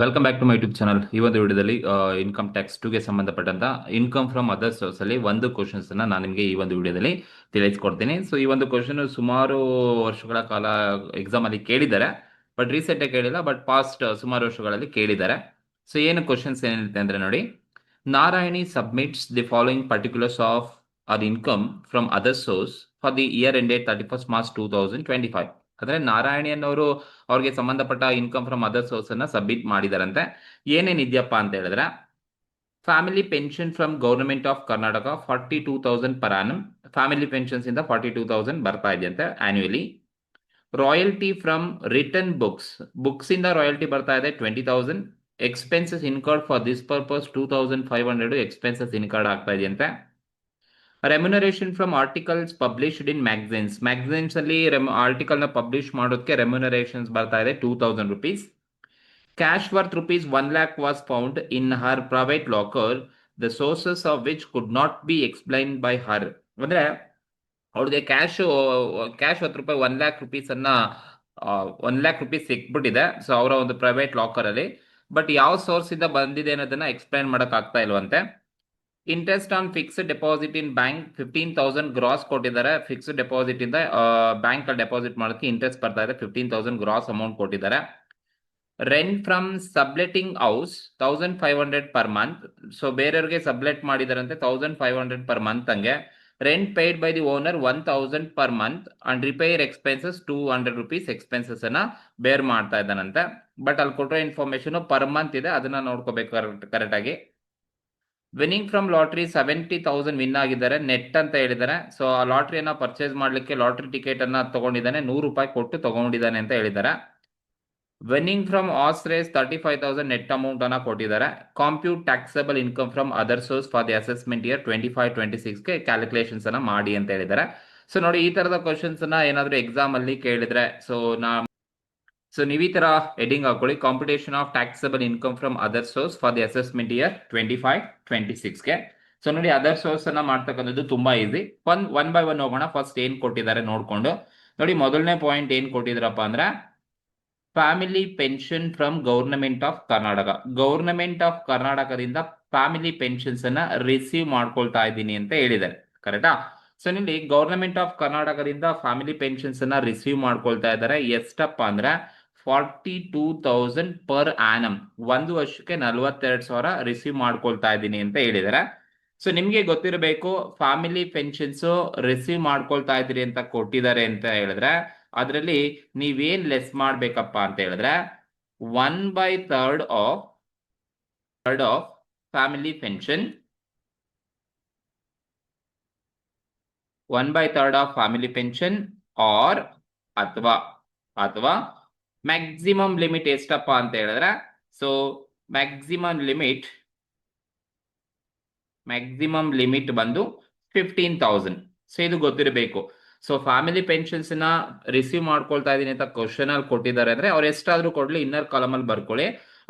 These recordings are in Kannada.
Welcome back to my YouTube channel. ಈ ಒಂದು ವಿಡಿಯೋದಲ್ಲಿ ಇನ್ಕಮ್ ಟ್ಯಾಕ್ಸ್ 2ಗೆ ಸಂಬಂಧಪಟ್ಟಂತ ಇನ್ಕಮ್ ಫ್ರಮ್ ಅದರ್ ಸೋರ್ಸ್ ಅಲ್ಲಿ ಒಂದು ಕ್ವಶನ್ಸ್ ಅನ್ನ ನಾನು ನಿಮಗೆ ಈ ಒಂದು ವಿಡಿಯೋದಲ್ಲಿ ತಿಳಿಸ್ಕೊಡ್ತೀನಿ. ಸೊ ಈ ಒಂದು ಕ್ವಶನ್ ಸುಮಾರು ವರ್ಷಗಳ ಕಾಲ ಎಕ್ಸಾಮ್ ಅಲ್ಲಿ ಕೇಳಿದ್ದಾರೆ, ಬಟ್ ರೀಸೆಂಟ್ ಆಗಿ ಕೇಳಿಲ್ಲ, ಬಟ್ ಪಾಸ್ಟ್ ಸುಮಾರು ವರ್ಷಗಳಲ್ಲಿ ಕೇಳಿದ್ದಾರೆ. ಸೊ ಏನು ಕ್ವಶನ್ಸ್ ಏನಿರುತ್ತೆ ಅಂದ್ರೆ ನೋಡಿ, Narayani submits the following particulars of her income from other source for the year ended 31st March 2025. ಅಂದ್ರೆ ನಾರಾಯಣಿ ಅನ್ನೋರು ಅವ್ರಿಗೆ ಸಂಬಂಧಪಟ್ಟ ಇನ್ಕಮ್ ಫ್ರಮ್ ಅದರ್ ಸೋರ್ಸ್ ಅನ್ನ ಸಬ್ಮಿಟ್ ಮಾಡಿದಾರಂತೆ. ಏನೇನ್ ಇದೆಯಪ್ಪ ಅಂತ ಹೇಳಿದ್ರೆ, family pension from government of Karnataka 42,000 per annum. Family pensions ಇಂದ 42,000 ಬರ್ತಾ ಇದೆಯಂತೆ annually. Royalty from return books ಇಂದ ರಾಯಲ್ಟಿ ಬರ್ತಾ ಇದೆ 20,000. Expenses incurred for this purpose 2,500 expenses incurred ಆಗ್ತಾ ಇದೆಯಂತೆ. Remuneration from articles published in magazines ಅಲ್ಲಿ ಆರ್ಟಿಕಲ್ ನ ಪಬ್ಲಿಷ್ ಮಾಡೋದಕ್ಕೆ ರೆಮ್ಯುನರೇಷನ್ಸ್ ಬರ್ತಾ ಇದೆ 2,000 rupees. Cash worth rupees 1 lakh was found in her private locker, the sources of which could not be explained by her. ಅಂದ್ರೆ ಅವ್ರಿಗೆ ಕ್ಯಾಶ್ 10 ರೂಪಾಯಿ 1 lakh rupees ಅನ್ನ 1 lakh rupees ಸಿಕ್ಬಿಟ್ಟಿದೆ. ಸೊ ಅವರ ಒಂದು ಪ್ರೈವೇಟ್ ಲಾಕರ್ ಅಲ್ಲಿ, ಬಟ್ ಯಾವ ಸೋರ್ಸ್ ಇಂದ ಬಂದಿದೆ ಅನ್ನೋದನ್ನ ಎಕ್ಸ್ಪ್ಲೈನ್ ಮಾಡಕ್ ಆಗ್ತಾ ಇಲ್ವಂತೆ. Interest on fixed deposit in bank 15,000 gross ಕೊಟ್ಟಿದ್ದಾರೆ. ಫಿಕ್ಸ್ಡ್ ಡೆಪಾಸಿಟ್ ಇಂದ ಬ್ಯಾಂಕ್ ಅಲ್ಲಿ ಡೆಪಾಸಿಟ್ ಮಾಡೋದಕ್ಕೆ ಇಂಟ್ರೆಸ್ಟ್ ಬರ್ತಾ ಇದೆ 15,000 ಗ್ರಾಸ್ ಅಮೌಂಟ್ ಕೊಟ್ಟಿದ್ದಾರೆ. Rent from subletting house 1,500 per month. So ಬೇರೆಯವ್ರಿಗೆ ಸಬ್ಲೆಟ್ ಮಾಡಿದಾರಂತೆ 1,500 ಪರ್ ಮಂತ್ ಹಂಗೆ. Rent paid by the owner 1,000 per month and repair expenses 200 rupees expenses ಅನ್ನ ಬೇರ್ ಮಾಡ್ತಾ ಇದ್ದಾನಂತೆ. ಬಟ್ ಅಲ್ಲಿ ಕೊಟ್ಟರೆ ಇನ್ಫಾರ್ಮೇಶನ್ ಪರ್ ಮಂತ್ ಇದೆ, ಅದನ್ನ ನೋಡ್ಕೋಬೇಕು ಕರೆಕ್ಟ್ ಆಗಿ. ವಿನ್ನಿಂಗ್ ಫ್ರಮ್ ಲಾಟ್ರಿ 70,000 ವಿನ್ ಆಗಿದ್ದಾರೆ ನೆಟ್ ಅಂತ ಹೇಳಿದ್ದಾರೆ. ಸೊ ಆ ಲಾಟ್ರಿಯನ್ನ ಪರ್ಚೇಸ್ ಮಾಡ್ಲಿಕ್ಕೆ ಲಾಟ್ರಿ ಟಿಕೆಟ್ ಅನ್ನ ತಗೊಂಡಿದ್ದಾನೆ, 100 ರೂಪಾಯಿ ಕೊಟ್ಟು ತಗೊಂಡಿದ್ದಾನೆ ಅಂತ ಹೇಳಿದ್ದಾರೆ. Winning from horse race 35,000 net amount ಅನ್ನ ಕೊಟ್ಟಿದ್ದಾರೆ. Compute taxable income from other source for the assessment year 25-26ಗೆ ಕ್ಯಾಲ್ಕುಲೇಷನ್ಸ್ ಅನ್ನ ಮಾಡಿ ಅಂತ ಹೇಳಿದ್ದಾರೆ. ಸೊ ನೋಡಿ, ಈ ತರದ ಕ್ವಶನ್ಸ್ ಅನ್ನ ಏನಾದ್ರೂ ಎಕ್ಸಾಮ್ ಅಲ್ಲಿ ಕೇಳಿದ್ರೆ ನೀವು ಈ ತರ ಹೆಡಿಂಗ್ ಹಾಕೊಳ್ಳಿ, computation of taxable income from other source for the assessment year 25-26ಗೆ. ಸೊ ನೋಡಿ, ಅದರ್ ಸೋರ್ಸ್ ಅನ್ನ ಮಾಡ್ತಕ್ಕಂಥದ್ದು ತುಂಬಾ ಈಸಿ. ಒನ್ ಬೈ ಒನ್ ಹೋಗೋಣ. ಫಸ್ಟ್ ಏನ್ ಕೊಟ್ಟಿದ್ದಾರೆ ನೋಡ್ಕೊಂಡು ನೋಡಿ. ಮೊದಲನೇ ಪಾಯಿಂಟ್ ಏನ್ ಕೊಟ್ಟಿದ್ರಪ್ಪ ಅಂದ್ರೆ, family pension from government of Karnataka. Government of ಕರ್ನಾಟಕದಿಂದ ಫ್ಯಾಮಿಲಿ ಪೆನ್ಷನ್ಸ್ ಅನ್ನ ರಿಸೀವ್ ಮಾಡ್ಕೊಳ್ತಾ ಇದ್ದೀನಿ ಅಂತ ಹೇಳಿದ್ದಾರೆ, ಕರೆಕ್ಟಾ? ಸೊ ಇಲ್ಲಿ ಗವರ್ನಮೆಂಟ್ ಆಫ್ ಕರ್ನಾಟಕದಿಂದ ಫ್ಯಾಮಿಲಿ ಪೆನ್ಷನ್ಸ್ ಅನ್ನ ರಿಸೀವ್ ಮಾಡ್ಕೊಳ್ತಾ ಇದ್ದಾರೆ. ಎಷ್ಟಪ್ಪ ಅಂದ್ರೆ 42,000 ಪರ್ ಆನಮ್. ಒಂದು ವರ್ಷಕ್ಕೆ 42,000 ರಿಸೀವ್ ಮಾಡ್ಕೊಳ್ತಾ ಇದ್ದೀನಿ ಅಂತ ಹೇಳಿದ್ದಾರೆ. ಸೊ ನಿಮ್ಗೆ ಗೊತ್ತಿರಬೇಕು, ಫ್ಯಾಮಿಲಿ ಪೆನ್ಷನ್ಸ್ ರಿಸೀವ್ ಮಾಡ್ಕೊಳ್ತಾ ಇದ್ದೀರಿ ಅಂತ ಕೊಟ್ಟಿದ್ದಾರೆ ಅಂತ ಹೇಳಿದ್ರೆ ಅದರಲ್ಲಿ ನೀವೇನ್ ಲೆಸ್ ಮಾಡ್ಬೇಕಪ್ಪ ಅಂತ ಹೇಳಿದ್ರೆ 1/3 of family pension, 1/3 of family pension or ಅಥವಾ ಮ್ಯಾಕ್ಸಿಮಮ್ ಲಿಮಿಟ್ ಎಷ್ಟಪ್ಪ ಅಂತ ಹೇಳಿದ್ರೆ, ಸೊ ಮ್ಯಾಕ್ಸಿಮಮ್ ಲಿಮಿಟ್ ಬಂದು 15,000. ಸೊ ಇದು ಗೊತ್ತಿರಬೇಕು. ಸೊ ಫ್ಯಾಮಿಲಿ ಪೆನ್ಷನ್ಸ್ ನ ರಿಸೀವ್ ಮಾಡ್ಕೊಳ್ತಾ ಇದೀನಿ ಅಂತ ಕ್ವಶನ್ ಅಲ್ಲಿ ಕೊಟ್ಟಿದ್ದಾರೆ ಅಂದ್ರೆ ಅವ್ರು ಎಷ್ಟಾದ್ರೂ ಕೊಡ್ಲಿ, ಇನ್ನರ್ ಕಾಲಮ್ ಅಲ್ಲಿ ಬರ್ಕೊಳ್ಳಿ.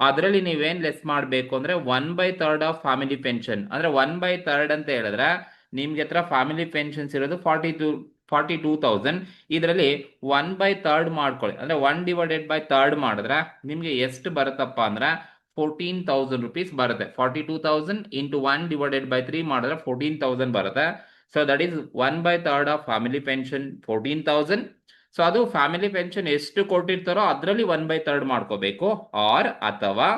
ಅದರಲ್ಲಿ ನೀವೇನ್ ಲೆಸ್ ಮಾಡ್ಬೇಕು ಅಂದ್ರೆ 1/3 ಆಫ್ ಫ್ಯಾಮಿಲಿ ಪೆನ್ಷನ್. ಅಂದ್ರೆ 1/3 ಅಂತ ಹೇಳಿದ್ರೆ ನಿಮ್ಗೆ ಹತ್ರ ಫ್ಯಾಮಿಲಿ ಪೆನ್ಷನ್ಸ್ ಇರೋದು 42,000. ಇದರಲ್ಲಿ 1/3 ಮಾಡ್ಕೊಳ್ಳಿ, ಅಂದ್ರೆ 1/3 ಮಾಡಿದ್ರೆ ನಿಮ್ಗೆ ಎಷ್ಟು ಬರುತ್ತಪ್ಪ ಅಂದ್ರೆ 14,000 rupees ಬರುತ್ತೆ. 42,000 ಇಂಟು 1/3 ಮಾಡಿದ್ರೆ 14,000 ಬರುತ್ತೆ. So that is 1/3 of family pension 14,000. So ಅದು ಫ್ಯಾಮಿಲಿ ಪೆನ್ಷನ್ ಎಷ್ಟು ಕೊಟ್ಟಿರ್ತಾರೋ ಅದರಲ್ಲಿ 1/3 ಮಾಡ್ಕೋಬೇಕು. ಅಥವಾ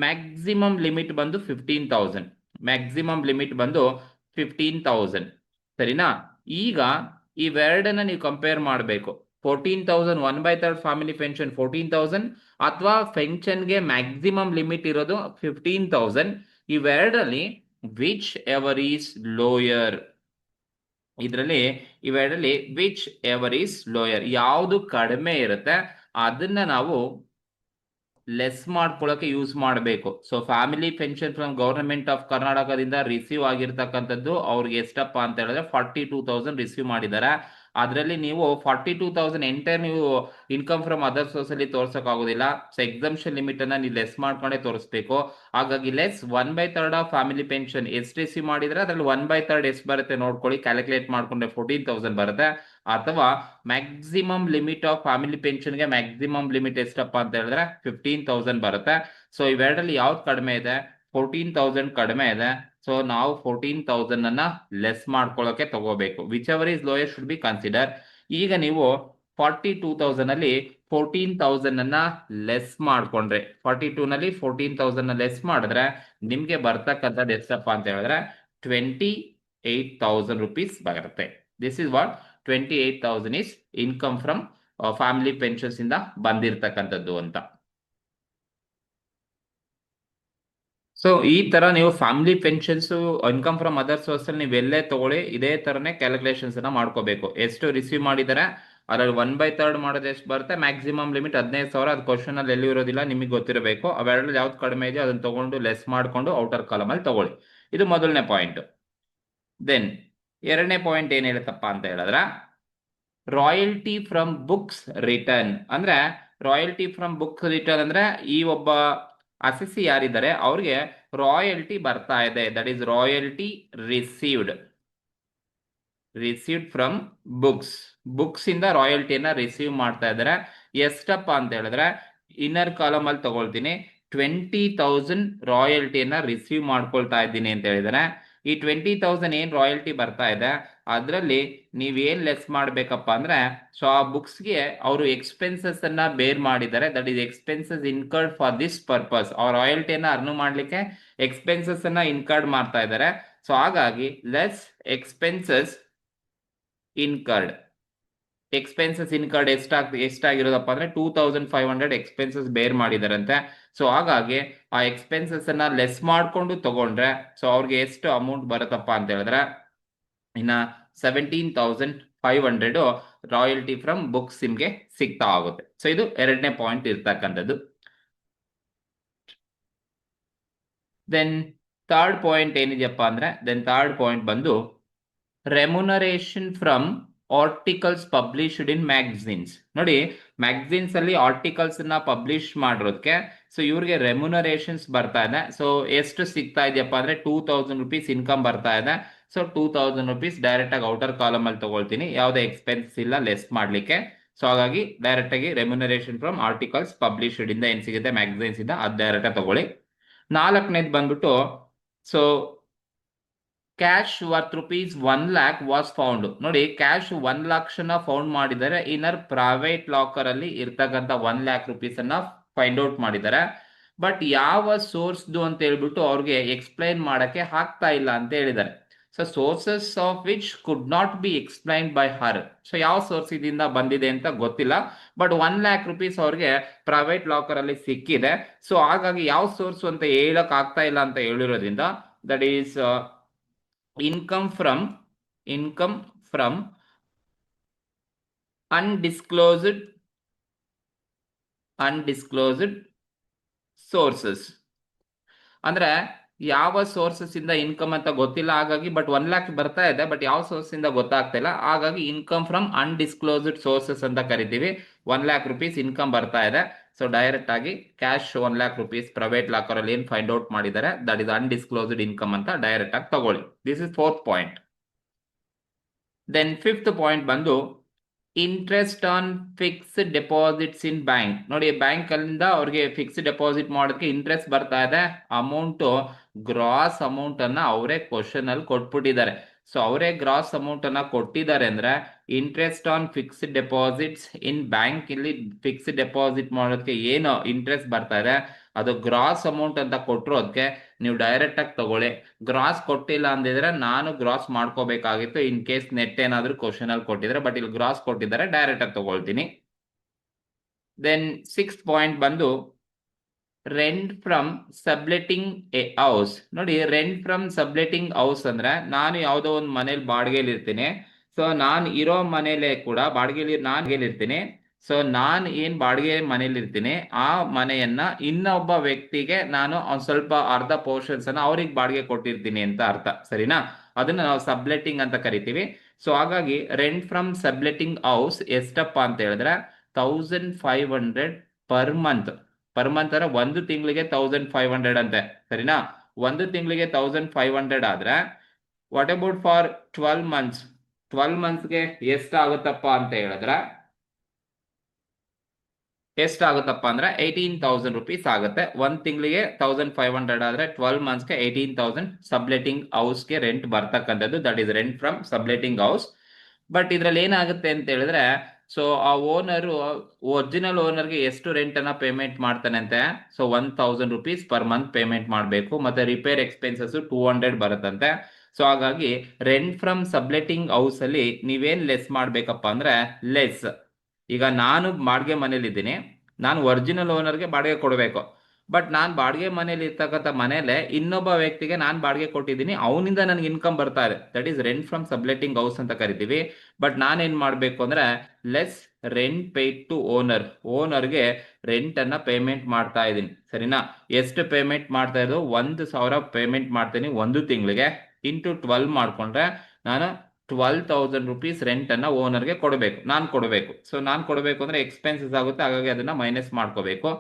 ಮ್ಯಾಕ್ಸಿಮಮ್ ಲಿಮಿಟ್ ಬಂದು 15,000. ಮ್ಯಾಕ್ಸಿಮಮ್ ಲಿಮಿಟ್ ಬಂದು 15,000, ಸರಿನಾ? ಈಗ ಇವೆರಡನ್ನ ನೀವು ಕಂಪೇರ್ ಮಾಡಬೇಕು. 14,000 1/3 ಫ್ಯಾಮಿಲಿ ಪೆನ್ಷನ್ 14,000 ಅಥವಾ ಪೆನ್ಷನ್ಗೆ ಮ್ಯಾಕ್ಸಿಮಮ್ ಲಿಮಿಟ್ ಇರೋದು 15,000. ಇವೆರಡರಲ್ಲಿ ವಿಚ್ ಎವರ್ ಈಸ್ ಲೋಯರ್. ಇವೆರಡರಲ್ಲಿ ವಿಚ್ ಎವರ್ ಈಸ್ ಲೋಯರ್, ಯಾವುದು ಕಡಿಮೆ ಇರುತ್ತೆ ಅದನ್ನ ನಾವು ಲೆಸ್ ಮಾಡ್ಕೊಳ್ಳೋಕೆ ಯೂಸ್ ಮಾಡಬೇಕು. So family pension from government of ಕರ್ನಾಟಕದಿಂದ ರಿಸೀವ್ ಆಗಿರ್ತಕ್ಕಂಥದ್ದು ಅವ್ರಿಗೆ ಎಷ್ಟಪ್ಪ ಅಂತ ಹೇಳಿದ್ರೆ 42,000 ರಿಸೀವ್ ಮಾಡಿದ್ದಾರೆ. ಅದರಲ್ಲಿ ನೀವು 42,000 ಎಂಟರ್ ನೀವು ಇನ್ಕಮ್ ಫ್ರಮ್ ಅದರ್ ಸೋರ್ಸ್ ಅಲ್ಲಿ ತೋರ್ಸಕ್ ಆಗೋದಿಲ್ಲ. ಸೊ ಎಕ್ಸಂಪ್ಷನ್ ಲಿಮಿಟ್ ಅನ್ನ ನೀವು ಲೆಸ್ ಮಾಡ್ಕೊಂಡೇ ತೋರಿಸ್ಬೇಕು. ಹಾಗಾಗಿ ಲೆಸ್ 1/3 ಆಫ್ ಫ್ಯಾಮಿಲಿ ಪೆನ್ಷನ್ ಎಷ್ಟು ರಿಸೀವ್ ಮಾಡಿದ್ರೆ ಅದ್ರಲ್ಲಿ 1/3 ಎಷ್ಟು ಬರುತ್ತೆ ನೋಡ್ಕೊಳ್ಳಿ, ಕ್ಯಾಲ್ಕುಲೇಟ್ ಮಾಡ್ಕೊಂಡ್ರೆ 14,000 ಬರುತ್ತೆ. ಅಥವಾ ಮ್ಯಾಕ್ಸಿಮಮ್ ಲಿಮಿಟ್ ಆಫ್ ಫ್ಯಾಮಿಲಿ ಪೆನ್ಷನ್ಗೆ ಮ್ಯಾಕ್ಸಿಮಮ್ ಲಿಮಿಟ್ ಎಷ್ಟಪ್ಪ ಅಂತ ಹೇಳಿದ್ರೆ 15,000 ಬರುತ್ತೆ. ಸೊ ಇವೆರಡರಲ್ಲಿ ಯಾವ್ದು ಕಡಿಮೆ ಇದೆ? 14,000 ಕಡಿಮೆ ಇದೆ. ಸೊ ನಾವು 14,000 ಅನ್ನ ಲೆಸ್ ಮಾಡ್ಕೊಳ್ಳೋಕೆ ತಗೋಬೇಕು. Which ever is lowest should be consider. ಈಗ ನೀವು 42,000 ಅಲ್ಲಿ 14,000 ಅನ್ನ ಲೆಸ್ ಮಾಡ್ಕೊಂಡ್ರೆ, 42 ನಲ್ಲಿ 14,000 ಲೆಸ್ ಮಾಡಿದ್ರೆ ನಿಮ್ಗೆ ಬರ್ತಕ್ಕಂಥದ್ದು ಎಷ್ಟಪ್ಪ ಅಂತ ಹೇಳಿದ್ರೆ 28,000 rupees ಬರುತ್ತೆ. This is what 28,000 is income from family pensions ಇಂದ ಬಂದಿರತಕ್ಕಂಥದ್ದು ಅಂತ. ಸೊ ಈ ತರ ನೀವು family pensions, income from other source ಅಲ್ಲಿ ನೀವೆಲ್ಲೇ ತಗೊಳ್ಳಿ ಇದೇ ತರನೇ ಕ್ಯಾಲ್ಕುಲೇಷನ್ಸ್ ಅನ್ನ ಮಾಡ್ಕೋಬೇಕು. ಎಷ್ಟು ರಿಸೀವ್ ಮಾಡಿದರೆ ಅದ್ರಲ್ಲಿ 1/3 ಮಾಡೋದು ಎಷ್ಟು ಬರುತ್ತೆ, ಮ್ಯಾಕ್ಸಿಮಮ್ ಲಿಮಿಟ್ 15,000. ಅದು ಕ್ವಶನ್ ಅಲ್ಲಿ ಎಲ್ಲಿ ಇರೋದಿಲ್ಲ, ನಿಮಗೆ ಗೊತ್ತಿರಬೇಕು. ಅವೆರಡರಲ್ಲಿ ಯಾವ್ದು ಕಡಿಮೆ ಇದೆಯೋ ಅದನ್ನ ತಗೊಂಡು ಲೆಸ್ ಮಾಡ್ಕೊಂಡು ಔಟರ್ ಕಾಲಮ್ ಅಲ್ಲಿ ತಗೊಳ್ಳಿ. ಇದು ಮೊದಲನೇ ಪಾಯಿಂಟ್. ದೆನ್ ಎರಡನೇ ಪಾಯಿಂಟ್ ಏನ್ ಹೇಳುತ್ತಪ್ಪ ಅಂತ ಹೇಳಿದ್ರೆ, ರಾಯಲ್ಟಿ ಫ್ರಮ್ ಬುಕ್ಸ್ ರಿಟರ್ನ್. ಅಂದ್ರೆ ರಾಯಲ್ಟಿ ಫ್ರಮ್ ಬುಕ್ಸ್ ರಿಟರ್ನ್ ಅಂದ್ರೆ ಈ ಒಬ್ಬ ಅಸೆಸಿ ಯಾರಿದ್ದಾರೆ ಅವ್ರಿಗೆ ರಾಯಲ್ಟಿ ಬರ್ತಾ ಇದೆ. That is royalty received from books ಇಂದ ರಾಯಲ್ಟಿಯನ್ನ ರಿಸೀವ್ ಮಾಡ್ತಾ ಇದ್ದಾರೆ. ಎಷ್ಟಪ್ಪ ಅಂತ ಹೇಳಿದ್ರೆ ಇನ್ನರ್ ಕಾಲಮ್ ಅಲ್ಲಿ ತಗೊಳ್ತೀನಿ, 20,000 ರಾಯಲ್ಟಿಯನ್ನ ರಿಸೀವ್ ಮಾಡ್ಕೊಳ್ತಾ ಇದ್ದೀನಿ ಅಂತ ಹೇಳಿದಾರೆ. ಈ 20,000 ಏನ್ ರಾಯಲ್ಟಿ ಬರ್ತಾ ಇದೆ ಅದರಲ್ಲಿ ನೀವೇನ್ ಲೆಸ್ ಮಾಡ್ಬೇಕಪ್ಪ ಅಂದ್ರೆ, ಸೊ ಆ ಬುಕ್ಸ್ಗೆ ಅವರು ಎಕ್ಸ್ಪೆನ್ಸಸ್ ಅನ್ನ ಬೇರ್ ಮಾಡಿದ್ದಾರೆ. That is expenses incurred for this purpose. ಅವ್ರ ರಾಯಲ್ಟಿಯನ್ನ ಅರ್ನ್ ಮಾಡ್ಲಿಕ್ಕೆ ಎಕ್ಸ್ಪೆನ್ಸಸ್ ಅನ್ನ ಇನ್ಕರ್ಡ್ ಮಾಡ್ತಾ ಇದ್ದಾರೆ. ಸೊ ಹಾಗಾಗಿ ಲೆಸ್ ಎಕ್ಸ್ಪೆನ್ಸಸ್ ಇನ್ಕರ್ಡ್ ಎಷ್ಟಾಗಿರೋದಪ್ಪ ಅಂದ್ರೆ 2,500 ಎಕ್ಸ್ಪೆನ್ಸಸ್ ಬೇರ್ ಮಾಡಿದಾರಂತೆ. ಸೊ ಹಾಗಾಗಿ ಆ ಎಕ್ಸ್ಪೆನ್ಸಸ್ ಅನ್ನ ಲೆಸ್ ಮಾಡ್ಕೊಂಡು ತಗೊಂಡ್ರೆ ಸೊ ಅವ್ರಿಗೆ ಎಷ್ಟು ಅಮೌಂಟ್ ಬರುತ್ತಪ್ಪ ಅಂತ ಹೇಳಿದ್ರೆ ಇನ್ನ 17,500 ರಾಯಲ್ಟಿ ಫ್ರಮ್ ಬುಕ್ಸ್ ನಿಮ್ಗೆ ಸಿಗ್ತಾ ಆಗುತ್ತೆ. ಸೊ ಇದು ಎರಡನೇ ಪಾಯಿಂಟ್ ಇರ್ತಕ್ಕಂಥದ್ದು. ದೆನ್ ಥರ್ಡ್ ಪಾಯಿಂಟ್ ಏನಿದೆಯಪ್ಪ ಅಂದ್ರೆ, ಥರ್ಡ್ ಪಾಯಿಂಟ್ ಬಂದು remuneration from articles published in magazines. ನೋಡಿ, ಮ್ಯಾಗಝಿನ್ಸ್ ಅಲ್ಲಿ ಆರ್ಟಿಕಲ್ಸ್ ನ ಪಬ್ಲಿಷ್ ಮಾಡಿರೋದಕ್ಕೆ ಸೊ ಇವ್ರಿಗೆ ರೆಮ್ಯುನರೇಷನ್ಸ್ ಬರ್ತಾ ಇದೆ. ಸೊ ಎಷ್ಟು ಸಿಗ್ತಾ ಇದೆಯಪ್ಪ ಅಂದ್ರೆ 2,000 rupees ಇನ್ಕಮ್ ಬರ್ತಾ ಇದೆ. ಸೊ 2,000 rupees ಡೈರೆಕ್ಟ್ ಆಗಿ ಔಟರ್ ಕಾಲಮ್ ಅಲ್ಲಿ ತಗೊಳ್ತೀನಿ, ಯಾವುದೇ ಎಕ್ಸ್ಪೆನ್ಸ್ ಇಲ್ಲ ಲೆಸ್ ಮಾಡ್ಲಿಕ್ಕೆ. ಸೊ ಹಾಗಾಗಿ ಡೈರೆಕ್ಟ್ ಆಗಿ ರೆಮ್ಯುನರೇಷನ್ ಫ್ರಮ್ ಆರ್ಟಿಕಲ್ಸ್ ಪಬ್ಲಿಷ್ಡ್ ಇಂದ ಏನ್ ಸಿಗುತ್ತೆ ಮ್ಯಾಗಝಿನ್ಸ್ ಇಂದ ಅದು ಡೈರೆಕ್ಟ್ ಆಗಿ ತಗೊಳ್ಳಿ. ನಾಲ್ಕನೇದು ಬಂದ್ಬಿಟ್ಟು so cash worth ₹1 lakh was found. ನೋಡಿ, ಕ್ಯಾಶ್ 1 ಲಕ್ಷನ ಫೌಂಡ್ ಮಾಡಿದ್ದಾರೆ. ಇನ್ನರ್ ಪ್ರೈವೇಟ್ ಲಾಕರ್ ಅಲ್ಲಿ ಇರ್ತಕ್ಕಂಥ 1 lakh rupees ಅನ್ನ ಫೈಂಡ್ ಔಟ್ ಮಾಡಿದ್ದಾರೆ. ಬಟ್ ಯಾವ ಸೋರ್ಸ್ದು ಅಂತ ಹೇಳ್ಬಿಟ್ಟು ಅವ್ರಿಗೆ ಎಕ್ಸ್ಪ್ಲೈನ್ ಮಾಡಕ್ಕೆ ಆಗ್ತಾ ಇಲ್ಲ ಅಂತ ಹೇಳಿದ್ದಾರೆ. So sources of which could not be explain by her. So ಯಾವ ಸೋರ್ಸ್ ಇದರಿಂದ ಬಂದಿದೆ ಅಂತ ಗೊತ್ತಿಲ್ಲ. ಬಟ್ 1 lakh rupees ಅವ್ರಿಗೆ ಪ್ರೈವೇಟ್ ಲಾಕರ್ ಅಲ್ಲಿ ಸಿಕ್ಕಿದೆ. ಸೊ ಹಾಗಾಗಿ ಯಾವ ಸೋರ್ಸ್ ಅಂತ ಹೇಳಕ್ ಆಗ್ತಾ ಇಲ್ಲ ಅಂತ ಹೇಳಿರೋದ್ರಿಂದ that is income from undisclosed sources. ಅಂದ್ರೆ ಯಾವ ಸೋರ್ಸಸ್ ಇಂದ ಇನ್ಕಮ್ ಅಂತ ಗೊತ್ತಿಲ್ಲ. ಹಾಗಾಗಿ ಬಟ್ 1 lakh ಬರ್ತಾ ಇದೆ, ಬಟ್ ಯಾವ ಸೋರ್ಸ್ ಇಂದ ಗೊತ್ತಾಗ್ತಾ ಇಲ್ಲ. ಹಾಗಾಗಿ ಇನ್ಕಮ್ ಫ್ರಮ್ ಅನ್ಡಿಸ್ಕ್ಲೋಸ್ಡ್ ಸೋರ್ಸಸ್ ಅಂತ ಕರಿತೀವಿ. 1 lakh rupees ಇನ್ಕಮ್ ಬರ್ತಾ ಇದೆ. ಸೊ ಡೈರೆಕ್ಟ್ ಆಗಿ cash 1 lakh rupees private locker ಅಲ್ಲಿ ಏನ್ ಫೈಂಡ್ ಔಟ್ ಮಾಡಿದ್ದಾರೆ ದಟ್ ಇಸ್ ಅನ್ಡಿಸ್ಕ್ಲೋಸ್ಡ್ ಇನ್ಕಮ್ ಅಂತ ಡೈರೆಕ್ಟ್ ಆಗಿ ತಗೊಳ್ಳಿ. This is fourth point. Then fifth point ಬಂದು interest on fixed deposits in bank. ನೋಡಿ, ಬ್ಯಾಂಕ್ ಅಲ್ಲಿಂದ ಅವ್ರಿಗೆ ಫಿಕ್ಸ್ಡ್ ಡೆಪಾಸಿಟ್ ಮಾಡೋದಕ್ಕೆ ಇಂಟ್ರೆಸ್ಟ್ ಬರ್ತಾ ಇದೆ. ಅಮೌಂಟ್ ಗ್ರಾಸ್ ಅಮೌಂಟ್ ಅನ್ನ ಅವರೇ ಕ್ವಶನ್ ಅಲ್ಲಿ ಕೊಟ್ಬಿಟ್ಟಿದ್ದಾರೆ. ಸೊ ಅವರೇ ಗ್ರಾಸ್ ಅಮೌಂಟ್ ಅನ್ನ ಕೊಟ್ಟಿದ್ದಾರೆ ಅಂದ್ರೆ interest on fixed deposits in bank ಇಲ್ಲಿ ಫಿಕ್ಸ್ಡ್ ಡೆಪಾಸಿಟ್ ಮಾಡೋದಕ್ಕೆ ಏನು ಇಂಟ್ರೆಸ್ಟ್ ಬರ್ತಾ ಇದೆ ಅದು ಗ್ರಾಸ್ ಅಮೌಂಟ್ ಅಂತ ಕೊಟ್ಟರು. ಅದಕ್ಕೆ ನೀವು ಡೈರೆಕ್ಟ್ ಆಗಿ ತಗೊಳ್ಳಿ. ಗ್ರಾಸ್ ಕೊಟ್ಟಿಲ್ಲ ಅಂದಿದ್ರೆ ನಾನು ಗ್ರಾಸ್ ಮಾಡ್ಕೋಬೇಕಾಗಿತ್ತು ಇನ್ ಕೇಸ್ ನೆಟ್ ಏನಾದ್ರೂ ಕ್ವಶನ್ ಅಲ್ಲಿ ಕೊಟ್ಟಿದ್ರೆ. ಬಟ್ ಇಲ್ಲಿ ಗ್ರಾಸ್ ಕೊಟ್ಟಿದ್ದಾರೆ, ಡೈರೆಕ್ಟ್ ಆಗಿ ತಗೊಳ್ತೀನಿ. ದೆನ್ ಸಿಕ್ಸ್ತ್ ಪಾಯಿಂಟ್ ಬಂದು rent from subletting A house. ನೋಡಿ, ರೆಂಟ್ ಫ್ರಮ್ ಸಬ್ಲೆಟಿಂಗ್ ಹೌಸ್ ಅಂದ್ರೆ ನಾನು ಯಾವುದೋ ಒಂದು ಮನೇಲಿ ಬಾಡಿಗೆಲಿ ಇರ್ತೀನಿ. ಸೊ ನಾನು ಇರೋ ಮನೇಲೆ ಕೂಡ ಬಾಡಿಗೆಲಿ ನಾನು ಇರ್ತೀನಿ. ಸೊ ನಾನು ಏನ್ ಬಾಡಿಗೆ ಮನೇಲಿ ಇರ್ತೀನಿ ಆ ಮನೆಯನ್ನ ಇನ್ನೊಬ್ಬ ವ್ಯಕ್ತಿಗೆ ನಾನು ಸ್ವಲ್ಪ ಅರ್ಧ ಪೋರ್ಷನ್ಸ್ ಅನ್ನ ಅವ್ರಿಗೆ ಬಾಡಿಗೆ ಕೊಟ್ಟಿರ್ತೀನಿ ಅಂತ ಅರ್ಥ, ಸರಿನಾ? ಅದನ್ನ ನಾವು ಸಬ್ಲೆಟಿಂಗ್ ಅಂತ ಕರಿತೀವಿ. ಸೊ ಹಾಗಾಗಿ ರೆಂಟ್ ಫ್ರಮ್ ಸಬ್ಲೆಟಿಂಗ್ ಹೌಸ್ ಎಷ್ಟಪ್ಪ ಅಂತ ಹೇಳಿದ್ರೆ 1,500 ಪರ್ ಮಂತ್. ಅಂದ್ರೆ ಒಂದು ತಿಂಗಳಿಗೆ 1,500 ಅಂತೆ, ಸರಿನಾ? ಒಂದು ತಿಂಗಳಿಗೆ 1,500 ಆದ್ರೆ ವಾಟ್ ಅಬೌಟ್ ಫಾರ್ 12 months? 12 monthsಗೆ ಎಷ್ಟಾಗುತ್ತಪ್ಪ ಅಂತ ಹೇಳಿದ್ರೆ ಎಷ್ಟಾಗುತ್ತಪ್ಪ ಅಂದ್ರೆ 18,000 rupees ಆಗುತ್ತೆ. ಒಂದ್ ತಿಂಗಳಿಗೆ 1,500 ಆದ್ರೆ 12 monthsಗೆ 18,000 ಸಬ್ಲೆಟಿಂಗ್ ಹೌಸ್ಗೆ ರೆಂಟ್ ಬರ್ತಕ್ಕಂಥದ್ದು. That is rent from subletting house. But ಇದ್ರಲ್ಲಿ ಏನಾಗುತ್ತೆ ಅಂತ ಹೇಳಿದ್ರೆ, ಸೊ ಆ ಓನರು ಒರಿಜಿನಲ್ ಓನರ್ಗೆ ಎಷ್ಟು ರೆಂಟ್ ಅನ್ನ ಪೇಮೆಂಟ್ ಮಾಡ್ತಾನೆ ಅಂತೆ, so 1,000 rupees per month payment ಮಾಡಬೇಕು. ಮತ್ತೆ ರಿಪೇರ್ ಎಕ್ಸ್ಪೆನ್ಸಸ್ 200 ಬರುತ್ತಂತೆ. ಸೊ ಹಾಗಾಗಿ ರೆಂಟ್ ಫ್ರಮ್ ಸಬ್ಲೆಟಿಂಗ್ ಹೌಸ್ ಅಲ್ಲಿ ನೀವೇನ್ ಲೆಸ್ ಮಾಡ್ಬೇಕಪ್ಪ ಅಂದ್ರೆ, ಲೆಸ್, ಈಗ ನಾನು ಬಾಡಿಗೆ ಮನೇಲಿ ಇದ್ದೀನಿ, ನಾನು ಒರಿಜಿನಲ್ ಓನರ್ಗೆ ಬಾಡಿಗೆ ಕೊಡಬೇಕು. ಬಟ್ ನಾನು ಬಾಡಿಗೆ ಮನೇಲಿ ಇರ್ತಕ್ಕಂಥ ಮನೇಲೆ ಇನ್ನೊಬ್ಬ ವ್ಯಕ್ತಿಗೆ ನಾನು ಬಾಡಿಗೆ ಕೊಟ್ಟಿದ್ದೀನಿ, ಅವನಿಂದ ನನಗೆ ಇನ್ಕಮ್ ಬರ್ತಾ ಇದೆ. That is rent from subletting house ಅಂತ ಕರಿತೀವಿ. ಬಟ್ ನಾನೇನ್ ಮಾಡ್ಬೇಕು ಅಂದ್ರೆ, less rent paid to owner, ಓನರ್ಗೆ ರೆಂಟ್ ಅನ್ನ ಪೇಮೆಂಟ್ ಮಾಡ್ತಾ ಇದ್ದೀನಿ. ಸರಿನಾ? ಎಷ್ಟು ಪೇಮೆಂಟ್ ಮಾಡ್ತಾ ಇದ್ದು? 1,000 ಪೇಮೆಂಟ್ ಮಾಡ್ತೀನಿ ಒಂದು ತಿಂಗಳಿಗೆ. ಇಂಟು 12 ಮಾಡ್ಕೊಂಡ್ರೆ ನಾನು 12,000 rupees ರೆಂಟ್ ಅನ್ನ ಓನರ್ಗೆ ಕೊಡಬೇಕು, ನಾನು ಕೊಡಬೇಕು. ಸೊ ನಾನು ಕೊಡಬೇಕು ಅಂದ್ರೆ ಎಕ್ಸ್ಪೆನ್ಸಸ್ ಆಗುತ್ತೆ, ಹಾಗಾಗಿ ಅದನ್ನ ಮೈನಸ್ ಮಾಡ್ಕೋಬೇಕು.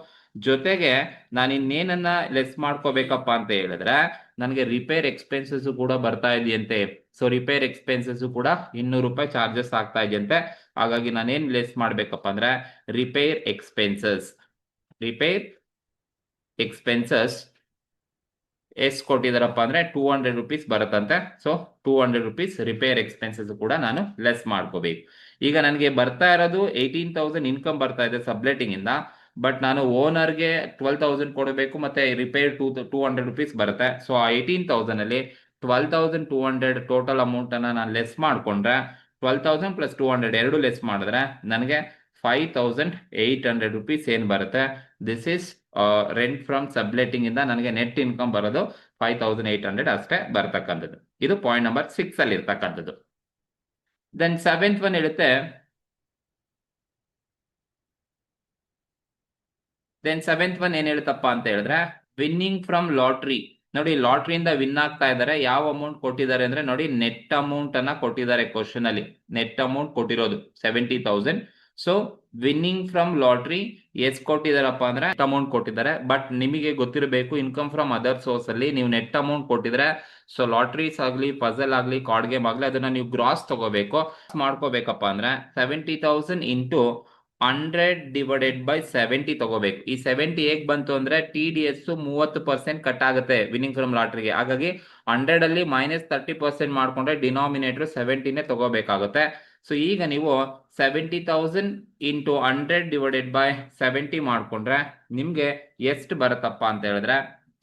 ಜೊತೆಗೆ ನಾನು ಇನ್ನೇನನ್ನ ಲೆಸ್ ಮಾಡ್ಕೋಬೇಕಪ್ಪ ಅಂತ ಹೇಳಿದ್ರೆ, ನನಗೆ ರಿಪೇರ್ ಎಕ್ಸ್ಪೆನ್ಸಸ್ ಕೂಡ ಬರ್ತಾ ಇದೆಯಂತೆ. ಸೊ ರಿಪೇರ್ ಎಕ್ಸ್ಪೆನ್ಸಸ್ ಕೂಡ 200 ರೂಪಾಯಿ ಚಾರ್ಜಸ್ ಆಗ್ತಾ ಇದೆಯಂತೆ. ಹಾಗಾಗಿ ನಾನೇನ್ ಲೆಸ್ ಮಾಡ್ಬೇಕಪ್ಪ ಅಂದ್ರೆ, ರಿಪೇರ್ ಎಕ್ಸ್ಪೆನ್ಸಸ್, ರಿಪೇರ್ ಎಕ್ಸ್ಪೆನ್ಸಸ್ ಎಷ್ಟು ಕೊಟ್ಟಿದಾರಪ್ಪ ಅಂದ್ರೆ 200 rupees ಬರುತ್ತಂತೆ. ಸೊ 200 rupees ರಿಪೇರ್ ಎಕ್ಸ್ಪೆನ್ಸಸ್ ಕೂಡ ನಾನು ಲೆಸ್ ಮಾಡ್ಕೋಬೇಕು. ಈಗ ನನಗೆ ಬರ್ತಾ ಇರೋದು 18,000 ಇನ್ಕಮ್ ಬರ್ತಾ ಇದೆ ಸಬ್ಲೆಟಿಂಗ್ ಇಂದ. ಬಟ್ ನಾನು ಓನರ್ಗೆ 12,000 ಕೊಡಬೇಕು, ಮತ್ತೆ ರಿಪೇರ್ 200 rupees ಬರುತ್ತೆ. ಸೊ ಆ 18,000 ಅಲ್ಲಿ 12,200 ಟೋಟಲ್ ಅಮೌಂಟ್ ಅನ್ನ ನಾನು ಲೆಸ್ ಮಾಡ್ಕೊಂಡ್ರೆ, 12,000 ಪ್ಲಸ್ 200 ಎರಡು ಲೆಸ್ ಮಾಡಿದ್ರೆ ನನಗೆ 5,800 rupees ಏನ್ ಬರುತ್ತೆ. This is rent from subletting ಇಂದ ನನಗೆ ನೆಟ್ ಇನ್ಕಮ್ ಬರೋದು 5,800 ಅಷ್ಟೇ ಬರ್ತಕ್ಕಂಥದ್ದು. ಇದು ಪಾಯಿಂಟ್ ನಂಬರ್ 6 ಅಲ್ಲಿ ಇರ್ತಕ್ಕಂಥದ್ದು. ದೆನ್ 7th ಒನ್ ಹೇಳುತ್ತೆ, ಏನ್ ಹೇಳುತ್ತಪ್ಪ ಅಂತ ಹೇಳಿದ್ರೆ, ವಿನ್ನಿಂಗ್ ಫ್ರಮ್ ಲಾಟ್ರಿ. ನೋಡಿ, ಲಾಟ್ರಿಯಿಂದ ವಿನ್ ಆಗ್ತಾ ಇದ್ದಾರೆ. ಯಾವ ಅಮೌಂಟ್ ಕೊಟ್ಟಿದ್ದಾರೆ ಅಂದ್ರೆ, ನೋಡಿ ನೆಟ್ ಅಮೌಂಟ್ ಅನ್ನ ಕೊಟ್ಟಿದ್ದಾರೆ ಕ್ವಶನ್ ಅಲ್ಲಿ. ನೆಟ್ ಅಮೌಂಟ್ ಕೊಟ್ಟಿರೋದು 70,000. ಸೊ ವಿನ್ನಿಂಗ್ ಫ್ರಮ್ ಲಾಟ್ರಿ ಎಷ್ಟು ಕೊಟ್ಟಿದಾರಪ್ಪ ಅಂದ್ರೆ ಅಮೌಂಟ್ ಕೊಟ್ಟಿದ್ದಾರೆ. ಬಟ್ ನಿಮಗೆ ಗೊತ್ತಿರಬೇಕು, ಇನ್ಕಮ್ ಫ್ರಮ್ ಅದರ್ ಸೋರ್ಸ್ ಅಲ್ಲಿ ನೀವು ನೆಟ್ ಅಮೌಂಟ್ ಕೊಟ್ಟಿದ್ರೆ, ಸೊ ಲಾಟ್ರೀಸ್ ಆಗ್ಲಿ, ಪಜಲ್ ಆಗ್ಲಿ, ಕಾರ್ಡ್ ಗೇಮ್ ಆಗ್ಲಿ, ಅದನ್ನ ನೀವು ಗ್ರಾಸ್ ತಗೋಬೇಕು. ಮಾಡ್ಕೋಬೇಕಪ್ಪ ಅಂದ್ರೆ 70,000 ಇಂಟು 100 ಡಿವೈಡೆಡ್ ಬೈ 70 ತಗೋಬೇಕು. ಈ 70 ಹೇಗ್ ಬಂತು ಅಂದ್ರೆ, TDS 30% ಕಟ್ ಆಗುತ್ತೆ ವಿನ್ನಿಂಗ್ ಫ್ರಮ್ ಲಾಟ್ರಿಗೆ. ಹಾಗಾಗಿ 100 ಅಲ್ಲಿ -30% ಮಾಡ್ಕೊಂಡ್ರೆ ಡಿನಾಮಿನೇಟರ್ 70ನೇ ತಗೋಬೇಕಾಗುತ್ತೆ. ಸೊ ಈಗ ನೀವು 70,000 ಇಂಟು 100 ಡಿವೈಡೆಡ್ ಬೈ 70 ಮಾಡ್ಕೊಂಡ್ರೆ ನಿಮ್ಗೆ ಎಷ್ಟು ಬರುತ್ತಪ್ಪ ಅಂತ ಹೇಳಿದ್ರೆ,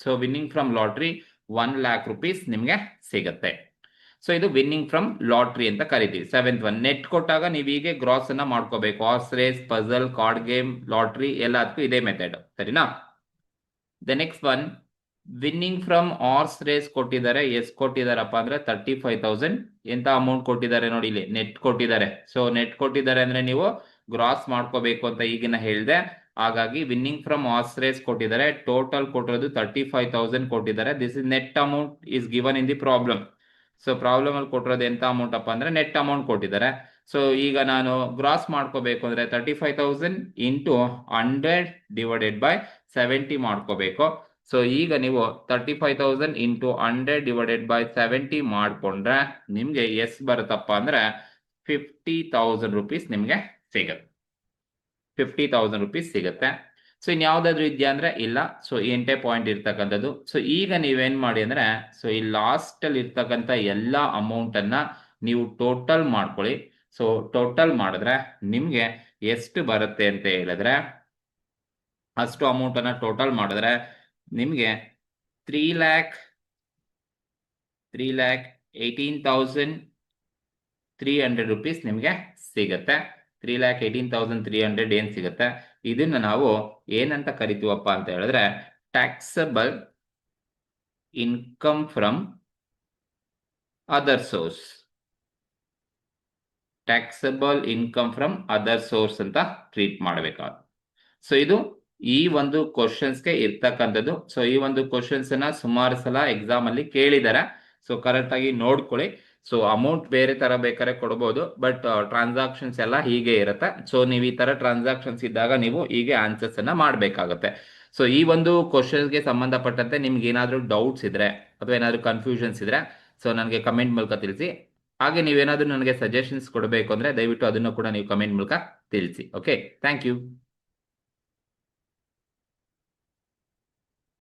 so winning from lottery 1,00,000 rupees ನಿಮ್ಗೆ ಸಿಗುತ್ತೆ. ಸೊ ಇದು ವಿನ್ನಿಂಗ್ ಫ್ರಮ್ ಲಾಟ್ರಿ ಅಂತ ಕರಿತೀವಿ. 7th ಒನ್ ನೆಟ್ ಕೊಟ್ಟಾಗ ನೀವು ಹೀಗೆ ಗ್ರಾಸ್ ಅನ್ನ ಮಾಡ್ಕೋಬೇಕು. Horse race, puzzle, card game, lottery ಎಲ್ಲದಕ್ಕೂ ಇದೇ ಮೆಥಡ್. ಸರಿನಾ? The next one, winning from horse race ಕೊಟ್ಟಿದ್ದಾರೆ. ಎಷ್ಟು ಕೊಟ್ಟಿದಾರಪ್ಪ ಅಂದ್ರೆ 35,000. ಎಂತ ಅಮೌಂಟ್ ಕೊಟ್ಟಿದ್ದಾರೆ ನೋಡಿ, ಇಲ್ಲಿ ನೆಟ್ ಕೊಟ್ಟಿದ್ದಾರೆ. ಸೊ ನೆಟ್ ಕೊಟ್ಟಿದ್ದಾರೆ ಅಂದ್ರೆ ನೀವು ಗ್ರಾಸ್ ಮಾಡ್ಕೋಬೇಕು ಅಂತ ಈಗಿನ ಹೇಳಿದೆ. ಹಾಗಾಗಿ ವಿನ್ನಿಂಗ್ ಫ್ರಮ್ ಹಾರ್ಸ್ ರೇಸ್ ಕೊಟ್ಟಿದ್ದಾರೆ. ಟೋಟಲ್ ಕೊಟ್ಟಿರೋದು 35,000 ಕೊಟ್ಟಿದ್ದಾರೆ. This is net amount is given in the problem. So problem ಅಲ್ಲಿ ಕೊಟ್ಟಿರೋದು ಎಂತ ಅಮೌಂಟ್ ಅಪ್ಪ ಅಂದ್ರೆ ನೆಟ್ ಅಮೌಂಟ್ ಕೊಟ್ಟಿದ್ದಾರೆ. ಸೊ ಈಗ ನಾನು ಗ್ರಾಸ್ ಮಾಡ್ಕೋಬೇಕು ಅಂದ್ರೆ 35,000 ಇಂಟು 100 ಡಿವೈಡೆಡ್ ಬೈ 70 ಮಾಡ್ಕೋಬೇಕು. ಸೊ ಈಗ ನೀವು 35,000 ಇಂಟು 100 ಡಿವೈಡೆಡ್ ಬೈ 70 ಮಾಡ್ಕೊಂಡ್ರೆ ನಿಮ್ಗೆ ಎಷ್ಟು ಬರುತ್ತಪ್ಪ ಅಂದ್ರೆ 50,000 rupees ನಿಮ್ಗೆ ಸಿಗುತ್ತೆ. 50,000 rupees ಸಿಗುತ್ತೆ. ಸೊ ಇನ್ಯಾವುದಾದ್ರು ಇದೆಯಾ ಅಂದ್ರೆ ಇಲ್ಲ. ಸೊ 8 ಪಾಯಿಂಟ್ ಇರ್ತಕ್ಕಂಥದ್ದು. ಸೊ ಈಗ ನೀವೇನ್ ಮಾಡಿ ಅಂದ್ರೆ, ಸೊ ಈ ಲಾಸ್ಟ್ ಅಲ್ಲಿ ಇರ್ತಕ್ಕಂಥ ಎಲ್ಲ ಅಮೌಂಟ್ ಅನ್ನ ನೀವು ಟೋಟಲ್ ಮಾಡ್ಕೊಳ್ಳಿ. ಸೊ ಟೋಟಲ್ ಮಾಡಿದ್ರೆ ನಿಮ್ಗೆ ಎಷ್ಟು ಬರುತ್ತೆ ಅಂತ ಹೇಳಿದ್ರೆ, ಅಷ್ಟು ಅಮೌಂಟ್ ಅನ್ನ ಟೋಟಲ್ ಮಾಡಿದ್ರೆ ನಿಮ್ಗೆ 3,18,300 rupees ನಿಮ್ಗೆ ಸಿಗುತ್ತೆ. 3,18,300 ಏನ್ ಸಿಗುತ್ತೆ, ಇದನ್ನ ನಾವು ಏನಂತ ಕರಿತೀವಪ್ಪ ಅಂತ ಹೇಳಿದ್ರೆ, taxable income from other source. Taxable income from other source ಅಂತ ಟ್ರೀಟ್ ಮಾಡಬೇಕಾಗುತ್ತೆ. ಸೊ ಇದು ಈ ಒಂದು ಕ್ವಶನ್ಸ್ಗೆ ಇರ್ತಕ್ಕಂಥದ್ದು. ಸೊ ಈ ಒಂದು ಕ್ವಶನ್ಸ್ ಅನ್ನ ಸುಮಾರು ಸಲ ಎಕ್ಸಾಮ್ ಅಲ್ಲಿ ಕೇಳಿದ್ದಾರೆ. ಸೊ ಕರೆಕ್ಟ್ ಆಗಿ ನೋಡ್ಕೊಳ್ಳಿ. ಸೊ ಅಮೌಂಟ್ ಬೇರೆ ತರ ಬೇಕಾದ್ರೆ ಕೊಡ್ಬೋದು, ಬಟ್ ಟ್ರಾನ್ಸಾಕ್ಷನ್ಸ್ ಎಲ್ಲ ಹೀಗೆ ಇರುತ್ತೆ. ಸೊ ನೀವು ಈ ತರ ಟ್ರಾನ್ಸಾಕ್ಷನ್ಸ್ ಇದ್ದಾಗ ನೀವು ಹೀಗೆ ಆನ್ಸರ್ಸ್ ಅನ್ನ ಮಾಡ್ಬೇಕಾಗತ್ತೆ. ಸೊ ಈ ಒಂದು ಕ್ವಶನ್ಸ್ಗೆ ಸಂಬಂಧಪಟ್ಟಂತೆ ನಿಮ್ಗೆ ಏನಾದ್ರು ಡೌಟ್ಸ್ ಇದ್ರೆ ಅಥವಾ ಏನಾದ್ರು ಕನ್ಫ್ಯೂಷನ್ಸ್ ಇದ್ರೆ, ಸೊ ನನಗೆ ಕಮೆಂಟ್ ಮೂಲಕ ತಿಳಿಸಿ. ಹಾಗೆ ನೀವೇನಾದ್ರೂ ನನಗೆ ಸಜೆಷನ್ಸ್ ಕೊಡಬೇಕು ಅಂದ್ರೆ ದಯವಿಟ್ಟು ಅದನ್ನು ಕೂಡ ನೀವು ಕಮೆಂಟ್ ಮೂಲಕ ತಿಳಿಸಿ. Okay, thank you.